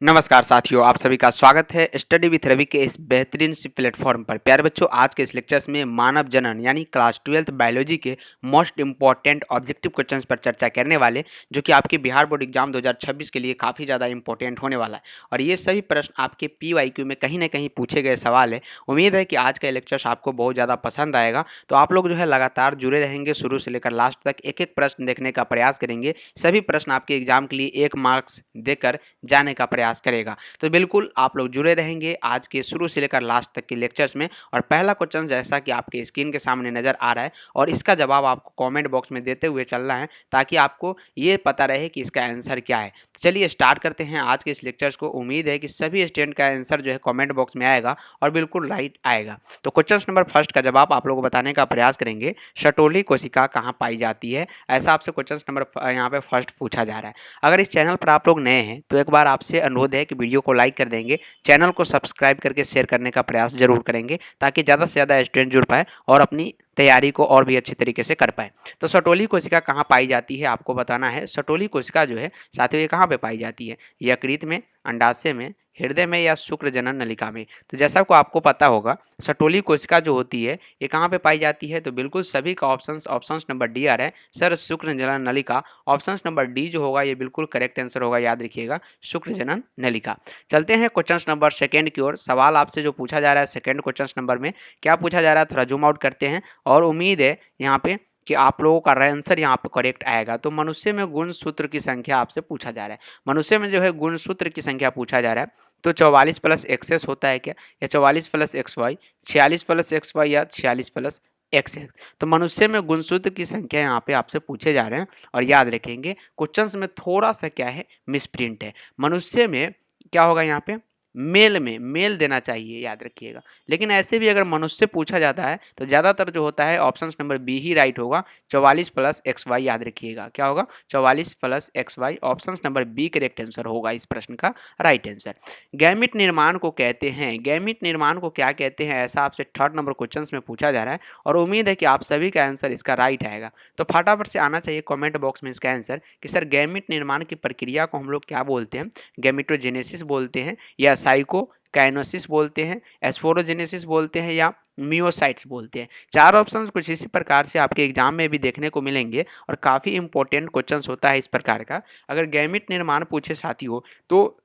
नमस्कार साथियों, आप सभी का स्वागत है स्टडी विथ रवि के इस बेहतरीन सी प्लेटफॉर्म पर। प्यारे बच्चों, आज के इस लेक्चर्स में मानव जनन यानी क्लास 12th बायोलॉजी के मोस्ट इंपॉर्टेंट ऑब्जेक्टिव क्वेश्चंस पर चर्चा करने वाले, जो कि आपके बिहार बोर्ड एग्जाम 2026 के लिए काफ़ी ज़्यादा इंपॉर्टेंट होने वाला है। और ये सभी प्रश्न आपके PYQ में कहीं ना कहीं पूछे गए सवाल है। उम्मीद है कि आज का लेक्चर्स आपको बहुत ज़्यादा पसंद आएगा। तो आप लोग जो है लगातार जुड़े रहेंगे, शुरू से लेकर लास्ट तक एक एक प्रश्न देखने का प्रयास करेंगे। सभी प्रश्न आपके एग्जाम के लिए 1 मार्क्स देकर जाने का प्रयास करेगा। तो बिल्कुल आप लोग जुड़े रहेंगे आज के शुरू से लेकर लास्ट तक के लेक्चर्स में। और पहला क्वेश्चन जैसा कि आपके स्क्रीन के सामने नजर आ रहा है, और इसका जवाब आपको कमेंट बॉक्स में देते हुए चलना है, ताकि आपको ये पता रहे कि इसका आंसर क्या है। तो चलिए स्टार्ट करते हैं आज के इस लेक्चर्स को। उम्मीद है कि सभी स्टूडेंट का आंसर जो है कमेंट बॉक्स में आएगा और बिल्कुल राइट आएगा। तो क्वेश्चन नंबर फर्स्ट का जवाब आप लोगों को बताने का प्रयास करेंगे। शटोली कोशिका कहाँ पाई जाती है, ऐसा आपसे क्वेश्चन नंबर यहाँ पे फर्स्ट पूछा जा रहा है। अगर इस चैनल पर आप लोग नए हैं तो एक बार आपसे अनुरोध है कि वीडियो को लाइक कर देंगे, चैनल को सब्सक्राइब करके शेयर करने का प्रयास जरूर करेंगे, ताकि ज़्यादा से ज़्यादा स्टूडेंट जुड़ पाए और अपनी तैयारी को और भी अच्छी तरीके से कर पाए। तो सटोली कोशिका कहाँ पाई जाती है, आपको बताना है। सटोली कोशिका जो है साथियों, ये कहाँ पे पाई जाती है? यकृत में, अंडाशय में, हृदय में या शुक्र जनन नलिका में? तो जैसा को आपको पता होगा, सटोली कोशिका जो होती है ये कहाँ पे पाई जाती है? तो बिल्कुल सभी का ऑप्शंस नंबर डी आ रहा है सर, शुक्र जनन नलिका। ऑप्शंस नंबर डी जो होगा ये बिल्कुल करेक्ट आंसर होगा, याद रखिएगा, शुक्र जनन नलिका। चलते हैं क्वेश्चन नंबर सेकंड की ओर। सवाल आपसे जो पूछा जा रहा है सेकंड क्वेश्चन नंबर में, क्या पूछा जा रहा है, थोड़ा जूम आउट करते हैं। और उम्मीद है यहाँ पे कि आप लोगों का आंसर यहाँ पे करेक्ट आएगा। तो मनुष्य में गुणसूत्र की संख्या आपसे पूछा जा रहा है। मनुष्य में जो है गुणसूत्र की संख्या पूछा जा रहा है। तो 44 प्लस एक्सएस होता है क्या, या 44 plus X Y, 46 plus X Y, या 46 प्लस एक्स एक्स? तो मनुष्य में गुणसूत्र की संख्या यहाँ पे आपसे पूछे जा रहे हैं। और याद रखेंगे क्वेश्चन में थोड़ा सा क्या है, मिसप्रिंट है। मनुष्य में क्या होगा, यहाँ पे मेल में मेल देना चाहिए, याद रखिएगा। लेकिन ऐसे भी अगर मनुष्य पूछा जाता है तो ज्यादातर जो होता है ऑप्शन नंबर बी ही राइट होगा, 44 प्लस एक्स वाई। याद रखिएगा क्या होगा, 44 plus X Y. Option number B correct answer होगा इस प्रश्न का राइट आंसर। गैमिट निर्माण को कहते हैं, गैमिट निर्माण को क्या कहते हैं, ऐसा आपसे थर्ड नंबर क्वेश्चन में पूछा जा रहा है। और उम्मीद है कि आप सभी का आंसर इसका राइट आएगा। तो फटाफट से आना चाहिए कमेंट बॉक्स में इसका आंसर कि सर गैमिट निर्माण की प्रक्रिया को हम लोग क्या बोलते हैं? गैमिटोजेनेसिस बोलते हैं, या साइको काइनेसिस बोलते हैं, एस्फोरोजेनेसिस बोलते हैं, या मियोसाइट्स बोलते हैं। चार ऑप्शंस कुछ इसी प्रकार से आपके एग्जाम में भी देखने को मिलेंगे, और काफी इंपॉर्टेंट क्वेश्चंस होता है इस प्रकार का। अगर गैमिट निर्माण पूछे साथियों तो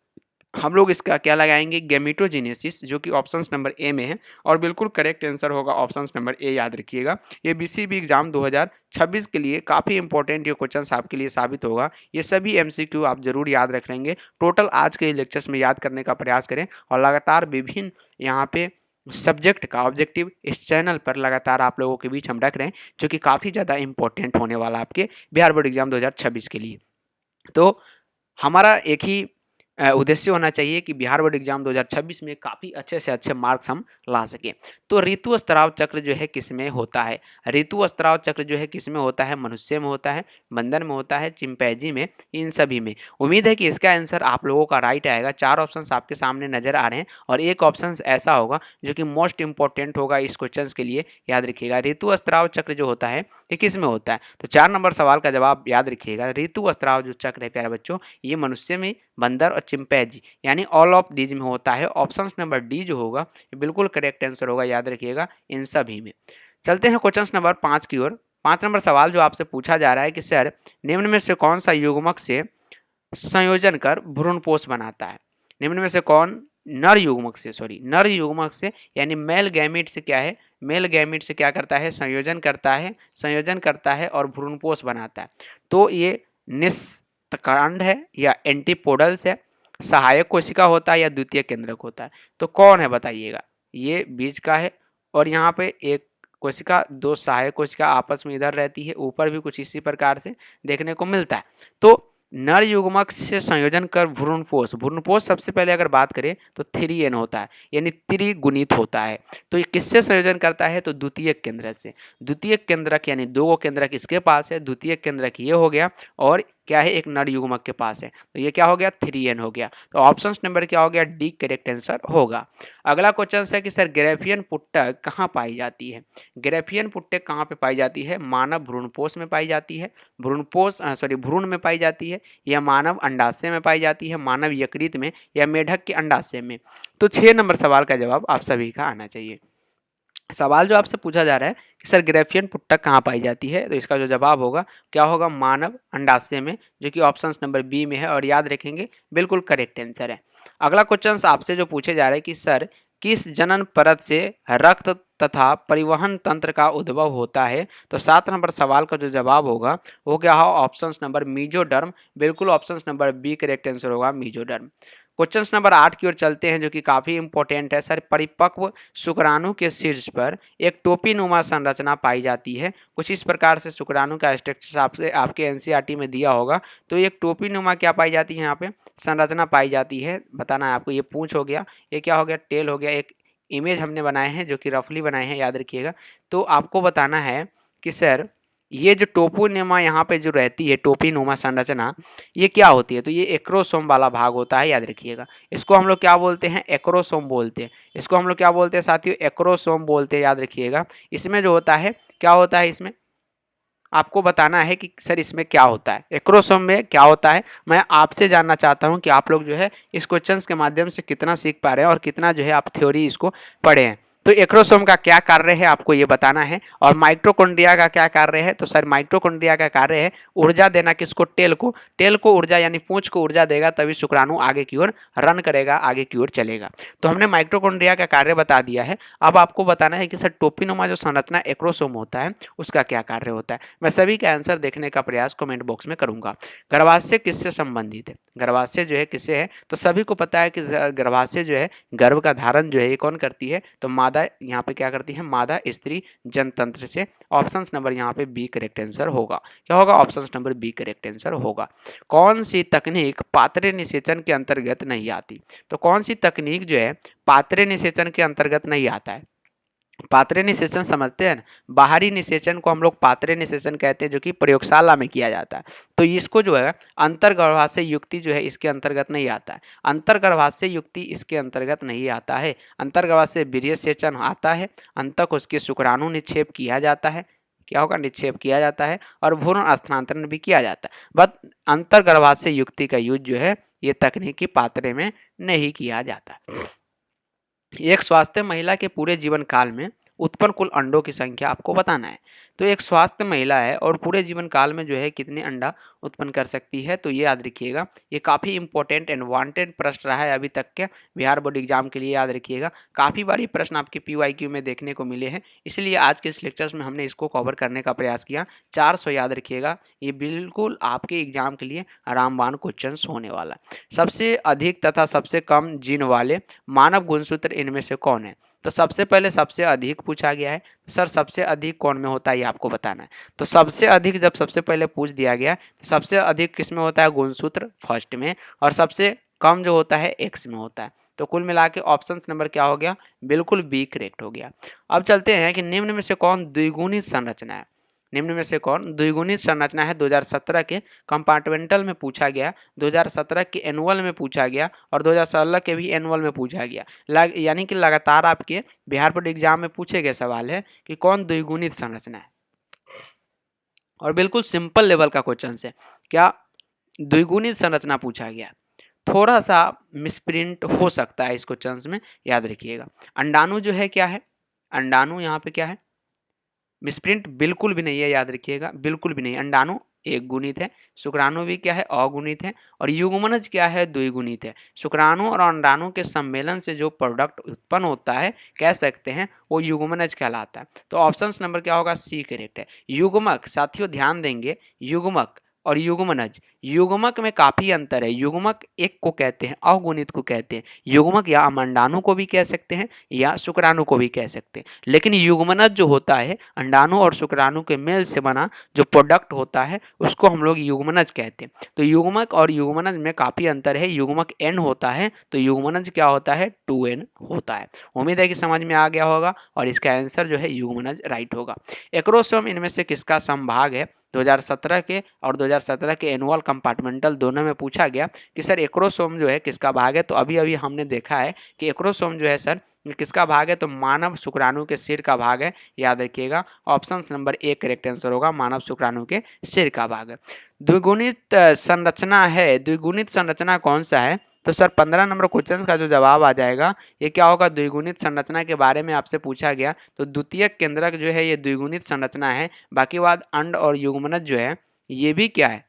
हम लोग इसका क्या लगाएंगे, गैमिटोजेनेसिस, जो कि ऑप्शन नंबर ए में है। और बिल्कुल करेक्ट आंसर होगा ऑप्शन नंबर ए, याद रखिएगा। ये बीसीबी एग्जाम 2026 के लिए काफ़ी इंपॉर्टेंट ये क्वेश्चन आपके लिए साबित होगा। ये सभी एमसीक्यू आप जरूर याद रख लेंगे। टोटल आज के लेक्चर्स में याद करने का प्रयास करें, और लगातार विभिन्न यहाँ पे सब्जेक्ट का ऑब्जेक्टिव इस चैनल पर लगातार आप लोगों के बीच हम रख रहे हैं, जो कि काफ़ी ज़्यादा इंपॉर्टेंट होने वाला आपके बिहार बोर्ड एग्जाम 2026 के लिए। तो हमारा एक ही उद्देश्य होना चाहिए कि बिहार बोर्ड एग्जाम 2026 में काफ़ी अच्छे से अच्छे मार्क्स हम ला सकें। तो ऋतु स्त्राव चक्र जो है किसमें होता है? ऋतु स्त्राव चक्र जो है किसमें होता है? मनुष्य में होता है, बंदर में होता है, चिंपैंजी में, इन सभी में। उम्मीद है कि इसका आंसर आप लोगों का राइट आएगा। चार ऑप्शंस आपके सामने नजर आ रहे हैं, और एक ऑप्शन ऐसा होगा जो कि मोस्ट इंपॉर्टेंट होगा इस क्वेश्चन के लिए, याद रखिएगा। ऋतु स्त्राव चक्र जो होता है ये किस में होता है? तो 4 नंबर सवाल का जवाब याद रखिएगा। ऋतु स्त्राव जो चक्र है प्यारे बच्चों, ये मनुष्य में, बंदर और चिंपैंजी यानी ऑल ऑफ दीज में होता है। ऑप्शन नंबर डी जो होगा ये बिल्कुल करेक्ट आंसर होगा, याद रखिएगा, इन सभी में। चलते हैं क्वेश्चन नंबर 5 की ओर। 5 नंबर सवाल जो आपसे पूछा जा रहा है कि सर निम्न में से कौन सा युग्मक से संयोजन कर भ्रूणपोष बनाता है? निम्न में से कौन नर युग्मक से, सॉरी नर युग्मक से यानी मेल गैमीट से क्या है, मेल गैमीट से क्या करता है, संयोजन करता है, संयोजन करता है और भ्रूणपोष बनाता है। तो ये निष्कांड है या एंटीपोडल्स है, सहायक कोशिका होता है या द्वितीय केंद्रक होता है? तो कौन है बताइएगा? ये बीज का है, और यहाँ पे एक कोशिका, दो सहायक कोशिका आपस में इधर रहती है, ऊपर भी कुछ इसी प्रकार से देखने को मिलता है। तो नर युग्मक से संयोजन कर भ्रूणपोष, भ्रूणपोष सबसे पहले अगर बात करें तो 3n होता है, यानी त्रिगुणित होता है। तो ये किससे संयोजन करता है? तो द्वितीय केंद्रक से। द्वितीय केंद्रक यानी दो केंद्रक इसके पास है, द्वितीय केंद्रक ये हो गया, और क्या है, एक नर युग्मक के पास है। तो ये क्या हो गया, 3n हो गया। तो ऑप्शन नंबर क्या हो गया, डी करेक्ट आंसर होगा। अगला क्वेश्चन है कि सर ग्रेफियन पुट्टक कहाँ पाई जाती है। ग्रेफियन पुट्टक कहाँ पे पाई जाती है, मानव भ्रूणपोष में पाई जाती है, भ्रूण में पाई जाती है, या मानव अंडाशय में पाई जाती है, मानव यकृत में, या मेढक के अंडाशय में। तो 6 नंबर सवाल का जवाब आप सभी का आना चाहिए। सवाल जो आपसे पूछा जा रहा है कि सर ग्रेफियन पुट्टक कहाँ पाई जाती है, तो इसका जो जवाब होगा क्या होगा, मानव अंडाशय में, जो कि ऑप्शन नंबर बी में है। और याद रखेंगे बिल्कुल करेक्ट आंसर है। अगला क्वेश्चन आपसे जो पूछे जा रहे हैं कि सर किस जनन परत से रक्त तथा परिवहन तंत्र का उद्भव होता है। तो 7 नंबर सवाल का जो जवाब होगा वो क्या हो, ऑप्शन नंबर मीजोडर्म। बिल्कुल option number B correct answer होगा, मीजोडर्म। क्वेश्चन नंबर 8 की ओर चलते हैं, जो कि काफी इंपॉर्टेंट है। सर परिपक्व शुक्राणु के शीर्ष पर एक टोपी नुमा संरचना पाई जाती है। कुछ इस प्रकार से शुक्राणु का स्ट्रक्चर आपसे आपके एनसीईआरटी में दिया होगा। तो एक टोपी नुमा क्या पाई जाती है, यहाँ पे संरचना पाई जाती है, बताना है आपको। ये पूंछ हो गया, ये क्या हो गया, टेल हो गया। एक इमेज हमने बनाए हैं जो कि रफली बनाए हैं, याद रखिएगा। तो आपको बताना है कि सर ये जो टोपोनुमा यहाँ पे जो रहती है, टोपी नुमा संरचना, ये क्या होती है। तो ये एक्रोसोम वाला भाग होता है, याद रखिएगा। इसको हम लोग क्या बोलते हैं, एक्रोसोम बोलते हैं। इसको हम लोग क्या बोलते हैं साथियों, एक्रोसोम बोलते हैं, याद रखिएगा। इसमें जो होता है, क्या होता है इसमें, आपको बताना है कि सर इसमें क्या होता है, एक्रोसोम में क्या होता है। मैं आपसे जानना चाहता हूं कि आप लोग जो है इस क्वेश्चंस के माध्यम से कितना सीख पा रहे हैं और कितना जो है आप थ्योरी इसको पढ़े हैं। तो एक्रोसोम का क्या कार्य है आपको ये बताना है। और माइटोकॉन्ड्रिया का क्या कार्य है। तो सर माइटोकॉन्ड्रिया का कार्य है ऊर्जा देना, किसको, टेल को ऊर्जा, यानी पूंछ को ऊर्जा देगा, तभी शुक्राणु आगे की ओर रन करेगा, आगे की ओर चलेगा। तो हमने माइटोकॉन्ड्रिया का कार्य बता दिया है। अब आपको बताना है कि सर टोपीनुमा जो संरचना एक्रोसोम होता है उसका क्या कार्य होता है। मैं सभी का आंसर देखने का प्रयास कमेंट बॉक्स में करूंगा। गर्भाशय किससे संबंधित है, गर्भाशय जो है किससे है। तो सभी को पता है कि गर्भाशय जो है गर्भ का धारण जो है ये कौन करती है। तो मादा यहाँ पे क्या करती है, मादा स्त्री जनतंत्र से। ऑप्शन नंबर यहाँ पे बी करेक्ट आंसर होगा। क्या होगा, option number B correct answer होगा। कौन सी तकनीक पात्रे निषेचन के अंतर्गत नहीं आती। तो कौन सी तकनीक जो है पात्रे निषेचन के अंतर्गत नहीं आता है। पात्रे निषेचन समझते हैं ना, बाहरी निषेचन को हम लोग पात्रे निषेचन कहते हैं, जो कि प्रयोगशाला में किया जाता है। तो इसको जो है अंतर्गर्भाशय युक्ति जो है इसके अंतर्गत नहीं आता है। अंतर्गर्भाशय युक्ति इसके अंतर्गत नहीं आता है। अंतर्गर्भाशय वीर्य सेचन आता है, अंतक उसके शुक्राणु निक्षेप किया जाता है, क्या होगा, निक्षेप किया जाता है, और भ्रूण स्थानांतरण भी किया जाता है। बट अंतर्गर्भाशय युक्ति का यूज जो है ये तकनीकी पात्रे में नहीं किया जाता। एक स्वास्थ्य महिला के पूरे जीवन काल में उत्पन्न कुल अंडों की संख्या आपको बताना है। तो एक स्वास्थ्य महिला है और पूरे जीवन काल में जो है कितने अंडा उत्पन्न कर सकती है। तो ये याद रखिएगा, ये काफ़ी इंपॉर्टेंट एंड वांटेड प्रश्न रहा है अभी तक के बिहार बोर्ड एग्जाम के लिए, याद रखिएगा। काफ़ी बार ये प्रश्न आपके पीवाईक्यू में देखने को मिले हैं, इसलिए आज के इस लेक्चर्स में हमने इसको कवर करने का प्रयास किया। 400 याद रखिएगा, ये बिल्कुल आपके एग्जाम के लिए रामबाण क्वेश्चन होने वाला है। सबसे अधिक तथा सबसे कम जीन वाले मानव गुणसूत्र इनमें से कौन है। तो सबसे पहले सबसे अधिक पूछा गया है। तो सर सबसे अधिक कौन में होता है ये आपको बताना है। तो सबसे अधिक जब सबसे पहले पूछ दिया गया तो सबसे अधिक किस में होता है, गुणसूत्र फर्स्ट में, और सबसे कम जो होता है एक्स में होता है। तो कुल मिला के ऑप्शन नंबर क्या हो गया, बिल्कुल बी करेक्ट हो गया। अब चलते हैं कि निम्न में से कौन द्विगुणित संरचना है। निम्न में से कौन द्विगुणित संरचना है। 2017 के कंपार्टमेंटल में पूछा गया, 2017 के एनुअल में पूछा गया, और 2016 के भी एनुअल में पूछा गया। यानी कि लगातार आपके बिहार बोर्ड एग्जाम में पूछे गए सवाल है कि कौन द्विगुणित संरचना है। और बिल्कुल सिंपल लेवल का क्वेश्चन है, क्या द्विगुणित संरचना पूछा गया। थोड़ा सा मिसप्रिंट हो सकता है इस क्वेश्चन में, याद रखिएगा। अंडाणु जो है क्या है, अंडाणु यहाँ पे क्या है, मिसप्रिंट बिल्कुल भी नहीं है, याद रखिएगा, बिल्कुल भी नहीं। अंडाणु एक गुणित है, शुक्राणु भी क्या है, अगुणित है, और युग्मनज क्या है, द्विगुणित है। शुक्राणु और अंडाणु के सम्मेलन से जो प्रोडक्ट उत्पन्न होता है, कह सकते हैं वो युग्मनज कहलाता है। तो ऑप्शन नंबर क्या होगा, सी करेक्ट है। युग्मक, साथियों ध्यान देंगे, युग्मक और युग्मनज, युग्मक में काफी अंतर है। युग्मक एक को कहते हैं, अगुणित को कहते हैं। युग्मक या अंडाणु को भी कह सकते हैं या शुक्राणु को भी कह सकते हैं, लेकिन युग्मनज जो होता है अंडाणु और शुक्राणु के मेल से बना जो प्रोडक्ट होता है उसको हम लोग युग्मनज कहते हैं। तो युग्मक और युग्मनज में काफी अंतर है। युग्मक n होता है तो युग्मनज क्या होता है, 2n होता है। उम्मीद है कि समझ में आ गया होगा और इसका आंसर जो है युग्मनज राइट होगा। एक्रोसोम इनमें से किसका संभाग है। 2017 के और 2017 के एनुअल कंपार्टमेंटल दोनों में पूछा गया कि सर एक्रोसोम जो है किसका भाग है। तो अभी अभी हमने देखा है कि एक्रोसोम जो है सर किसका भाग है, तो मानव शुक्राणु के सिर का भाग है। याद रखिएगा option number A correct answer होगा, मानव शुक्राणु के सिर का भाग है। द्विगुणित संरचना है, द्विगुणित संरचना कौन सा है, तो सर 15 नंबर क्वेश्चन का जो जवाब आ जाएगा ये क्या होगा, द्विगुणित संरचना के बारे में आपसे पूछा गया। तो द्वितीयक केंद्रक जो है ये द्विगुणित संरचना है। बाकी बात अंड और युग्मनज जो है ये भी क्या है,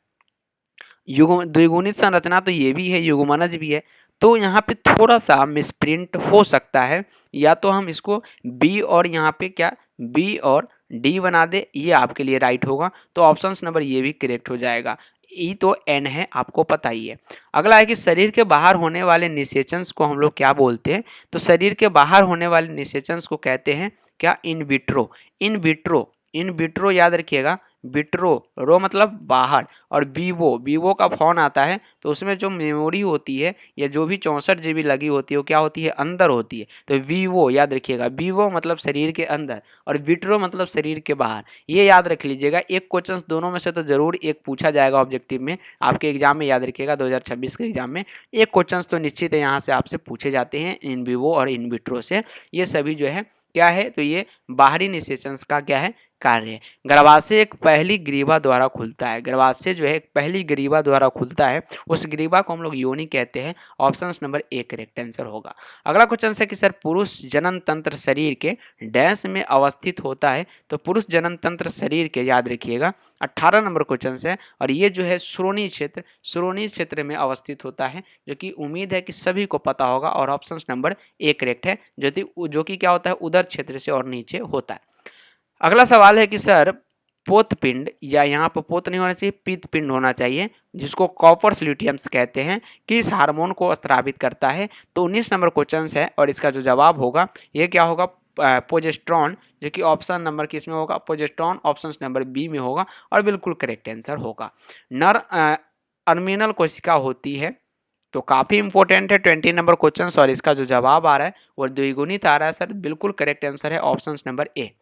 युग्म द्विगुणित संरचना तो ये भी है, युग्मनज भी है। तो यहाँ पे थोड़ा सा मिसप्रिंट हो सकता है, या तो हम इसको बी और यहाँ पे क्या बी और डी बना दे, ये आपके लिए राइट होगा। तो ऑप्शन नंबर ये भी करेक्ट हो जाएगा। ई तो एन है, आपको पता ही है। अगला है कि शरीर के बाहर होने वाले निषेचंस को हम लोग क्या बोलते हैं, तो शरीर के बाहर होने वाले निषेचंस को कहते हैं क्या, in vitro. In vitro, in vitro याद रखिएगा, विट्रो रो मतलब बाहर, और वीवो, वीवो का फोन आता है तो उसमें जो मेमोरी होती है या जो भी 64 GB लगी होती है वो क्या होती है, अंदर होती है। तो वीवो याद रखिएगा, वीवो मतलब शरीर के अंदर और विट्रो मतलब शरीर के बाहर, ये याद रख लीजिएगा। एक क्वेश्चन दोनों में से तो जरूर एक पूछा जाएगा ऑब्जेक्टिव में, आपके एग्जाम में याद रखिएगा 2026 के एग्जाम में एक क्वेश्चन तो निश्चित है यहाँ से आपसे पूछे जाते हैं, इन विवो और इन विट्रो से। ये सभी जो है क्या है, तो ये बाहरी निषेचंस का क्या है, कार्य है। गर्भाशय एक पहली ग्रीवा द्वारा खुलता है, गर्भाशय जो है एक पहली ग्रीवा द्वारा खुलता है, उस ग्रीवा को हम लोग योनि कहते हैं। Option number A correct answer होगा। अगला क्वेश्चन है कि सर पुरुष जनन तंत्र शरीर के डैश में अवस्थित होता है, तो पुरुष जनन तंत्र शरीर के याद रखिएगा 18 नंबर क्वेश्चन है, और ये जो है श्रोणि क्षेत्र, श्रोणि क्षेत्र में अवस्थित होता है, जो कि उम्मीद है कि सभी को पता होगा, और ऑप्शन नंबर ए करेक्ट है, जो कि क्या होता है, उदर क्षेत्र से और नीचे होता है। अगला सवाल है कि सर पोतपिंड, या यहाँ पर पोत नहीं होना चाहिए, पीतपिंड होना चाहिए, जिसको कॉपर स्ल्यूटियम्स कहते हैं, किस हार्मोन को स्रावित करता है। तो 19 नंबर क्वेश्चन है, और इसका जो जवाब होगा ये क्या होगा, प्रोजेस्टेरॉन, जो कि ऑप्शन नंबर किस में होगा, प्रोजेस्टेरॉन ऑप्शन नंबर बी में होगा, और बिल्कुल करेक्ट आंसर होगा। नर अर्मिनल कोशिका होती है, तो काफी इंपॉर्टेंट है 20 नंबर क्वेश्चन, और इसका जो जवाब आ रहा है वो द्विगुणित आ रहा है सर, बिल्कुल करेक्ट आंसर है ऑप्शन नंबर ए।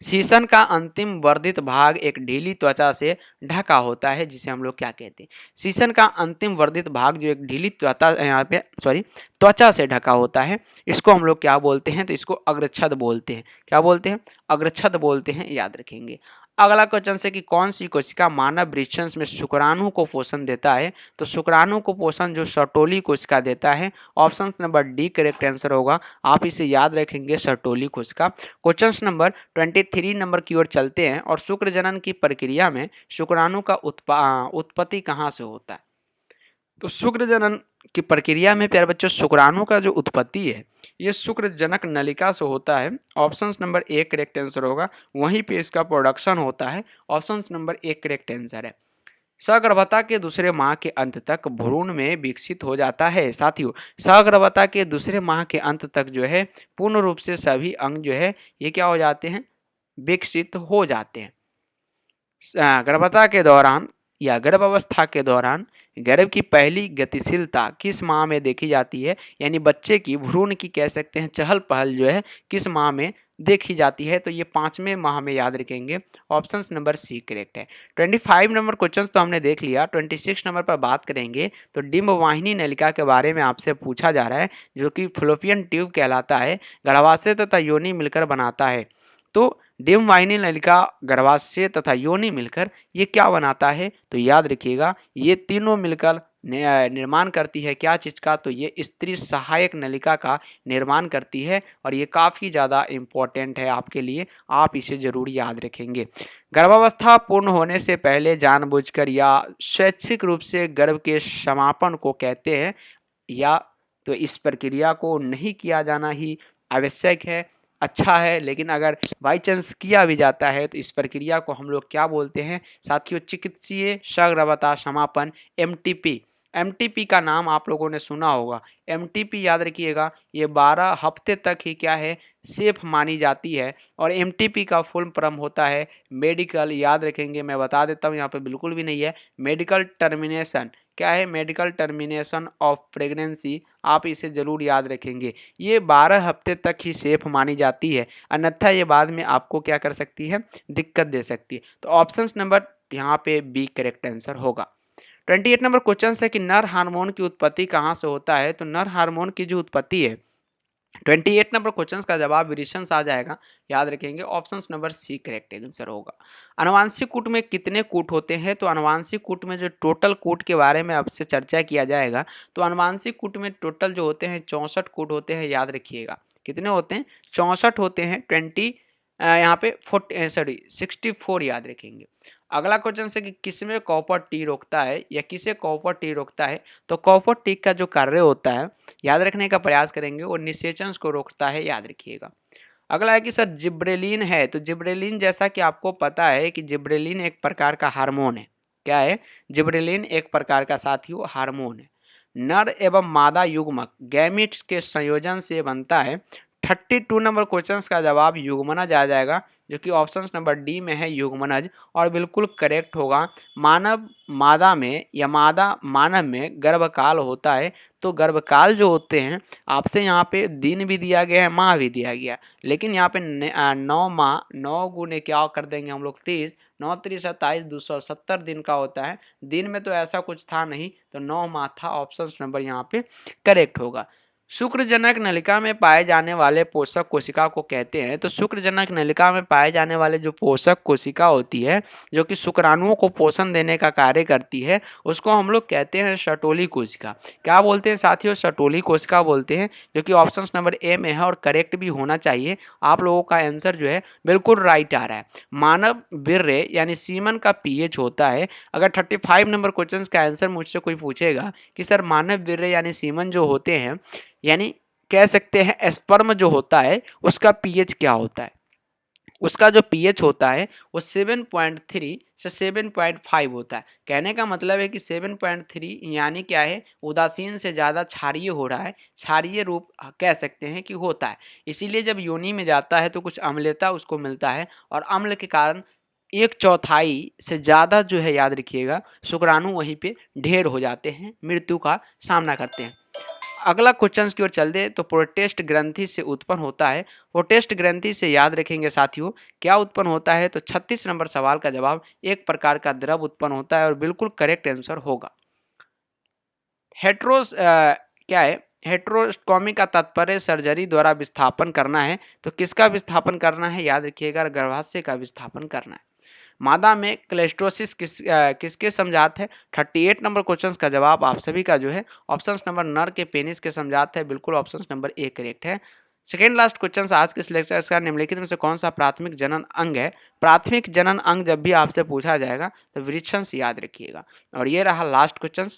शीशन का अंतिम वर्धित भाग एक ढीली त्वचा से ढका होता है, जिसे हम लोग क्या कहते हैं, शीशन का अंतिम वर्धित भाग जो एक ढीली त्वचा, यहाँ पे सॉरी त्वचा से ढका होता है, इसको हम लोग क्या बोलते हैं, तो इसको अग्रछद बोलते हैं। क्या बोलते हैं, अग्रछद बोलते हैं, याद रखेंगे। अगला क्वेश्चन है कि कौन सी कोशिका मानव वृषण में शुक्राणु को पोषण देता है, तो शुक्राणु को पोषण जो सर्टोली कोशिका देता है। Option number D correct answer होगा, आप इसे याद रखेंगे, सर्टोली कोशिका। क्वेश्चन नंबर 23 नंबर की ओर चलते हैं, और शुक्र जनन की प्रक्रिया में शुक्राणु का उत्पत्ति कहाँ से होता है, तो शुक्र जनन की प्रक्रिया में प्यारे बच्चों शुक्राणु का जो उत्पत्ति है ये शुक्र जनक नलिका से होता है। Option number A correct answer होगा, वहीं पे इसका प्रोडक्शन होता है। Option number A correct answer है। सगर्भता के दूसरे माह के अंत तक भ्रूण में विकसित हो जाता है। साथियों, सगर्भता के दूसरे माह के अंत तक जो है पूर्ण रूप से सभी अंग जो है ये क्या हो जाते हैं, विकसित हो जाते हैं। गर्भता के दौरान या गर्भावस्था के दौरान गर्भ की पहली गतिशीलता किस माह में देखी जाती है, यानी बच्चे की भ्रूण की कह सकते हैं चहल पहल जो है किस माह में देखी जाती है, तो ये 5वें माह में याद रखेंगे। ऑप्शन नंबर सी करेक्ट है। 25 नंबर क्वेश्चन तो हमने देख लिया, 26 नंबर पर बात करेंगे तो डिंब वाहिनी नलिका के बारे में आपसे पूछा जा रहा है, जो कि फ्लोपियन ट्यूब कहलाता है, गर्भाशय तथा योनि मिलकर बनाता है। तो डिंब वाहिनी नलिका, गर्भाशय तथा योनि मिलकर ये क्या बनाता है, तो याद रखिएगा ये तीनों मिलकर निर्माण करती है क्या चीज का, तो ये स्त्री सहायक नलिका का निर्माण करती है, और ये काफी ज्यादा इंपॉर्टेंट है आपके लिए, आप इसे जरूर याद रखेंगे। गर्भावस्था पूर्ण होने से पहले जानबूझकर या स्वैच्छिक रूप से गर्भ के समापन को कहते हैं, या तो इस प्रक्रिया को नहीं किया जाना ही आवश्यक है, अच्छा है, लेकिन अगर बाई चांस किया भी जाता है तो इस प्रक्रिया को हम लोग क्या बोलते हैं साथियों, चिकित्सीय सगर्भता समापन, एमटीपी। एमटीपी का नाम आप लोगों ने सुना होगा, एमटीपी याद रखिएगा, ये 12 हफ्ते तक ही क्या है सेफ मानी जाती है, और एमटीपी का फुल फॉर्म होता है मेडिकल, याद रखेंगे, मैं बता देता हूँ यहाँ पे बिल्कुल भी नहीं है, मेडिकल टर्मिनेशन, क्या है, मेडिकल टर्मिनेशन ऑफ प्रेगनेंसी, आप इसे जरूर याद रखेंगे। ये 12 हफ्ते तक ही सेफ मानी जाती है, अन्यथा ये बाद में आपको क्या कर सकती है, दिक्कत दे सकती है। तो ऑप्शन नंबर यहाँ पे बी करेक्ट आंसर होगा। 28 नंबर क्वेश्चन है कि नर हार्मोन की उत्पत्ति कहाँ से होता है। तो नर हार्मोन की जो उत्पत्ति है, 28 नंबर क्वेश्चन का जवाब विरिशन से आ जाएगा, याद रखेंगे। Option number C correct answer होगा। अनुवांशिक कूट में कितने कूट होते हैं। तो अनुवांशिक कूट में जो टोटल कूट के बारे में आपसे चर्चा किया जाएगा, तो अनुवांशिक कूट में टोटल जो होते हैं 64 कूट होते हैं, याद रखिएगा। कितने होते हैं, 64 होते हैं। यहाँ पे 64 याद रखेंगे। अगला क्वेश्चन है कि किसमें कॉपर टी रोकता है, या किसे कॉपर टी रोकता है। तो कॉपर टी का जो कार्य होता है, याद रखने का प्रयास करेंगे, वो निषेचन को रोकता है, याद रखिएगा। अगला है कि सर जिब्रेलिन है। तो जिब्रेलिन, जैसा कि आपको पता है कि जिब्रेलिन एक प्रकार का हार्मोन है। क्या है, जिब्रेलिन एक प्रकार का साथियों हार्मोन है। नर एवं मादा युग्मक गैमीट्स के संयोजन से बनता है। 32 नंबर क्वेश्चन का जवाब युग्मनज आ जाएगा, जो कि ऑप्शन नंबर डी में है युग्मनज, और बिल्कुल करेक्ट होगा। मानव मादा में या मादा मानव में गर्भकाल होता है। तो गर्भकाल जो होते हैं, आपसे यहाँ पे दिन भी दिया गया है, माह भी दिया गया है, लेकिन यहाँ पे 9 माह 9 गुने क्या कर देंगे हम लोग 30, 9 3 27 270 दिन का होता है। दिन में तो ऐसा कुछ था नहीं, तो 9 माह था। ऑप्शन नंबर यहाँ पे करेक्ट होगा। शुक्रजनक नलिका में पाए जाने वाले पोषक कोशिका को कहते हैं। तो शुक्रजनक नलिका में पाए जाने वाले जो पोषक कोशिका होती है, जो कि शुक्राणुओं को पोषण देने का कार्य करती है, उसको हम लोग कहते हैं शटोली कोशिका। क्या बोलते हैं साथियों, शटोली कोशिका बोलते हैं, जो कि ऑप्शन नंबर ए में है और करेक्ट भी होना चाहिए। आप लोगों का आंसर जो है बिल्कुल राइट आ रहा है। मानव वीर्य यानी सीमन का पीएच होता है। अगर 35 नंबर क्वेश्चन का आंसर मुझसे कोई पूछेगा कि सर मानव वीर्य यानी सीमन जो होते हैं, यानी कह सकते हैं स्पर्म जो होता है, उसका पीएच क्या होता है। उसका जो पीएच होता है वो 7.3 से 7.5 होता है। कहने का मतलब है कि 7.3 यानी क्या है, उदासीन से ज़्यादा क्षारीय हो रहा है, क्षारीय रूप कह सकते हैं कि होता है। इसीलिए जब योनि में जाता है तो कुछ अम्लता उसको मिलता है, और अम्ल के कारण 1/4 से ज़्यादा जो है, याद रखिएगा, शुक्राणु वहीं पे ढेर हो जाते हैं, मृत्यु का सामना करते हैं। अगला क्वेश्चन की ओर चलते तो प्रोटेस्ट ग्रंथि से उत्पन्न होता है। प्रोटेस्ट ग्रंथि से याद रखेंगे साथियों, क्या उत्पन्न होता है। तो 36 नंबर सवाल का जवाब एक प्रकार का द्रव उत्पन्न होता है, और बिल्कुल करेक्ट आंसर होगा। क्या है, हेट्रोस्टोमी का तात्पर्य सर्जरी द्वारा विस्थापन करना है। तो किसका विस्थापन करना है, याद रखिएगा, गर्भाशय का विस्थापन करना है। मादा में क्लेस्ट्रोसिस किसके समझात है। 38 नंबर क्वेश्चन का जवाब आप सभी का जो है ऑप्शन नंबर नर के पेनिस के समझात है, बिल्कुल ऑप्शन नंबर ए करेक्ट है। सेकेंड लास्ट क्वेश्चन आज के लेक्चर का, निम्नलिखित में से कौन सा प्राथमिक जनन अंग है। प्राथमिक जनन अंग जब भी आपसे पूछा जाएगा तो वृक्षण याद रखिएगा। और ये रहा लास्ट क्वेश्चन,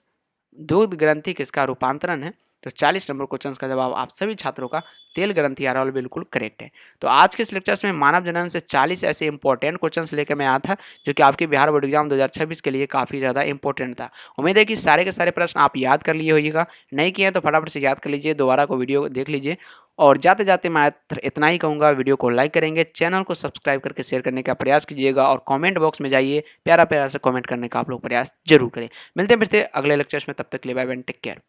दूध ग्रंथि किसका रूपांतरण है। तो 40 नंबर क्वेश्चन का जवाब आप सभी छात्रों का तेल ग्रंथि आ रहा है, बिल्कुल करेक्ट है। तो आज के इस लेक्चर्स में मानव जनन से 40 ऐसे इंपॉर्टेंट क्वेश्चंस लेकर मैं आया था, जो कि आपके बिहार बोर्ड एग्जाम 2026 के लिए काफ़ी ज़्यादा इंपॉर्टेंट था। उम्मीद है कि सारे के सारे प्रश्न आप याद कर लिए होइएगा, नहीं किए तो फटाफट से याद कर लीजिए, दोबारा को वीडियो देख लीजिए। और जाते जाते मैं इतना ही कहूँगा, वीडियो को लाइक करेंगे, चैनल को सब्सक्राइब करके शेयर करने का प्रयास कीजिएगा, और कमेंट बॉक्स में जाइए, प्यारा प्यारा से कमेंट करने का आप लोग प्रयास जरूर करें। मिलते हैं फिर से अगले लेक्चर्स में, तब तक के लिए बाय बाय, टेक केयर।